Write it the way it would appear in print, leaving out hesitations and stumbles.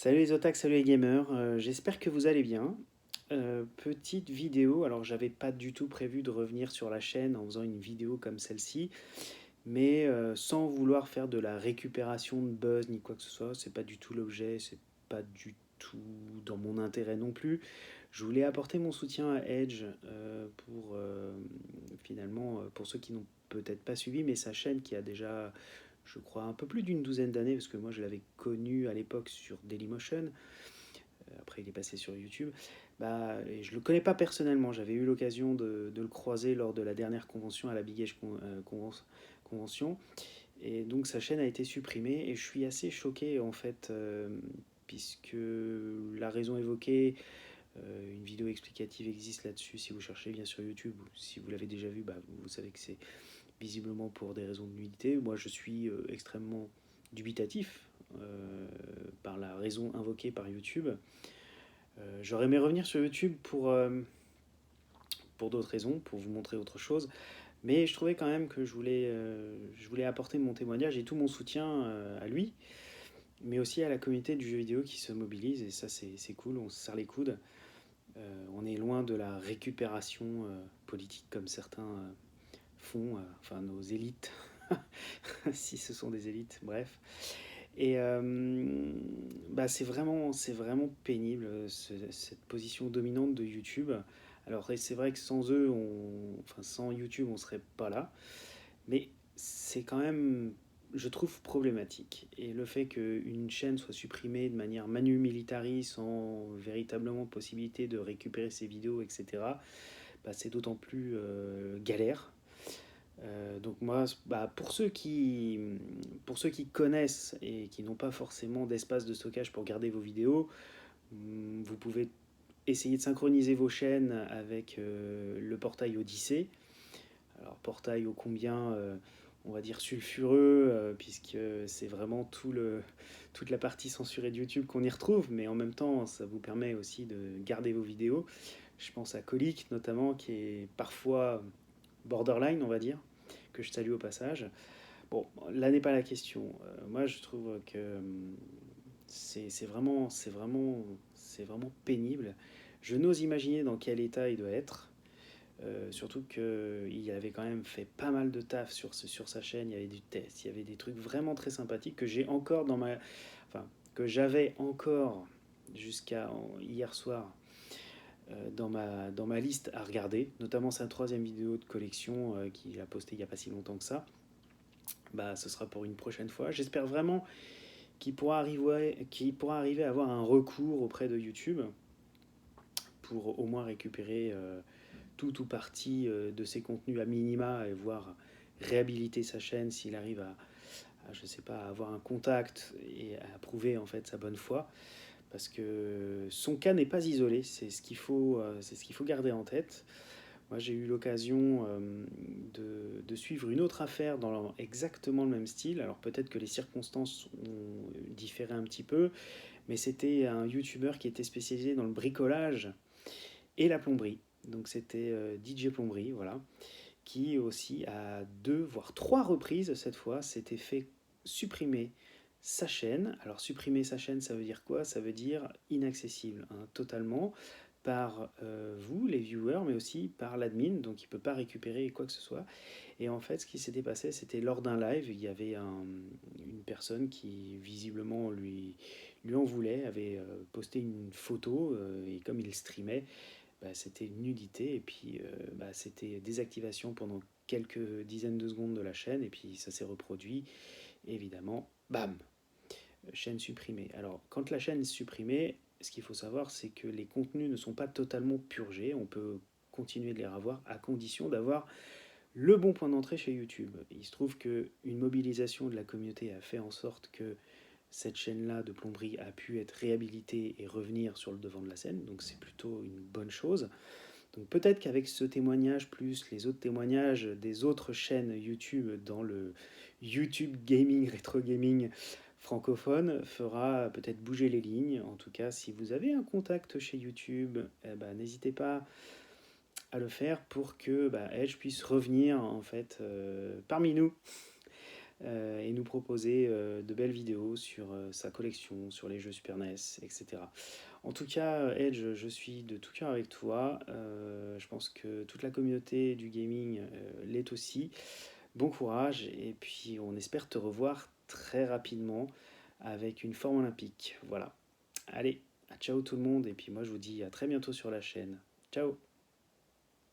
Salut les otaks, salut les gamers, j'espère que vous allez bien. Petite vidéo, alors j'avais pas du tout prévu de revenir sur la chaîne en faisant une vidéo comme celle-ci, mais sans vouloir faire de la récupération de buzz ni quoi que ce soit, c'est pas du tout l'objet, c'est pas du tout dans mon intérêt non plus. Je voulais apporter mon soutien à Edge pour finalement, pour ceux qui n'ont peut-être pas suivi, mais sa chaîne qui a déjà, je crois, un peu plus d'une douzaine d'années, parce que moi je l'avais connu à l'époque sur Dailymotion, après il est passé sur YouTube. Et je ne le connais pas personnellement, j'avais eu l'occasion de le croiser lors de la dernière convention à la Big Edge Convention, et donc sa chaîne a été supprimée, et je suis assez choqué en fait, puisque la raison évoquée, une vidéo explicative existe là-dessus si vous cherchez bien sur YouTube, ou si vous l'avez déjà vu, vous savez que c'est visiblement pour des raisons de nudité. Moi je suis extrêmement dubitatif par la raison invoquée par YouTube. J'aurais aimé revenir sur YouTube pour d'autres raisons, pour vous montrer autre chose, mais je trouvais quand même que je voulais apporter mon témoignage et tout mon soutien à lui, mais aussi à la communauté du jeu vidéo qui se mobilise, et ça c'est cool, on se serre les coudes. On est loin de la récupération politique comme certains font, enfin nos élites, si ce sont des élites, bref. Et c'est vraiment pénible, cette position dominante de YouTube. Alors c'est vrai que sans eux, enfin sans YouTube, on serait pas là. Mais c'est quand même, je trouve, problématique. Et le fait qu'une chaîne soit supprimée de manière manu militari, sans véritablement possibilité de récupérer ses vidéos, etc., c'est d'autant plus galère. Donc moi, pour ceux qui connaissent et qui n'ont pas forcément d'espace de stockage pour garder vos vidéos, vous pouvez essayer de synchroniser vos chaînes avec le portail Odyssey. Alors portail ô combien, on va dire sulfureux, puisque c'est vraiment toute la partie censurée de YouTube qu'on y retrouve, mais en même temps, ça vous permet aussi de garder vos vidéos. Je pense à Colic notamment, qui est parfois borderline, on va dire, que je salue au passage. Bon, là n'est pas la question. Moi, je trouve que c'est vraiment pénible. Je n'ose imaginer dans quel état il doit être. Surtout qu'il avait quand même fait pas mal de taf sur sa chaîne. Il y avait du test, il y avait des trucs vraiment très sympathiques que j'ai encore enfin, que j'avais encore jusqu'à hier soir dans ma liste à regarder, notamment sa troisième vidéo de collection qu'il a postée il n'y a pas si longtemps que ça. Ce sera pour une prochaine fois. J'espère vraiment qu'il pourra arriver à avoir un recours auprès de YouTube pour au moins récupérer tout ou partie de ses contenus à minima, et voir réhabiliter sa chaîne s'il arrive je sais pas, à avoir un contact et à prouver en fait sa bonne foi. Parce que son cas n'est pas isolé, c'est ce qu'il faut garder en tête. Moi, j'ai eu l'occasion de suivre une autre affaire dans exactement le même style. Alors peut-être que les circonstances ont différé un petit peu, mais c'était un YouTuber qui était spécialisé dans le bricolage et la plomberie. Donc c'était DJ Plomberie, voilà, qui aussi à deux, voire trois reprises cette fois, s'était fait supprimer sa chaîne. Alors supprimer sa chaîne, ça veut dire quoi? Ça veut dire inaccessible, hein, totalement, par vous, les viewers, mais aussi par l'admin, donc il ne peut pas récupérer quoi que ce soit. Et en fait, ce qui s'était passé, c'était lors d'un live, il y avait une personne qui visiblement lui en voulait, avait posté une photo, et comme il streamait, c'était une nudité, et puis c'était désactivation pendant quelques dizaines de secondes de la chaîne, et puis ça s'est reproduit, et évidemment, bam, chaîne supprimée. Alors, quand la chaîne est supprimée, ce qu'il faut savoir, c'est que les contenus ne sont pas totalement purgés, on peut continuer de les revoir à condition d'avoir le bon point d'entrée chez YouTube. Il se trouve qu'une mobilisation de la communauté a fait en sorte que cette chaîne-là de plomberie a pu être réhabilitée et revenir sur le devant de la scène, donc c'est plutôt une bonne chose. Donc peut-être qu'avec ce témoignage, plus les autres témoignages des autres chaînes YouTube dans le YouTube gaming, rétro gaming francophone, fera peut-être bouger les lignes. En tout cas, si vous avez un contact chez YouTube, n'hésitez pas à le faire pour que Edge puisse revenir en fait parmi nous. et nous proposer de belles vidéos sur sa collection, sur les jeux Super NES, etc. En tout cas, Edge, je suis de tout cœur avec toi. Je pense que toute la communauté du gaming l'est aussi. Bon courage et puis on espère te revoir très rapidement avec une forme olympique. Voilà. Allez, ciao tout le monde et puis moi je vous dis à très bientôt sur la chaîne. Ciao.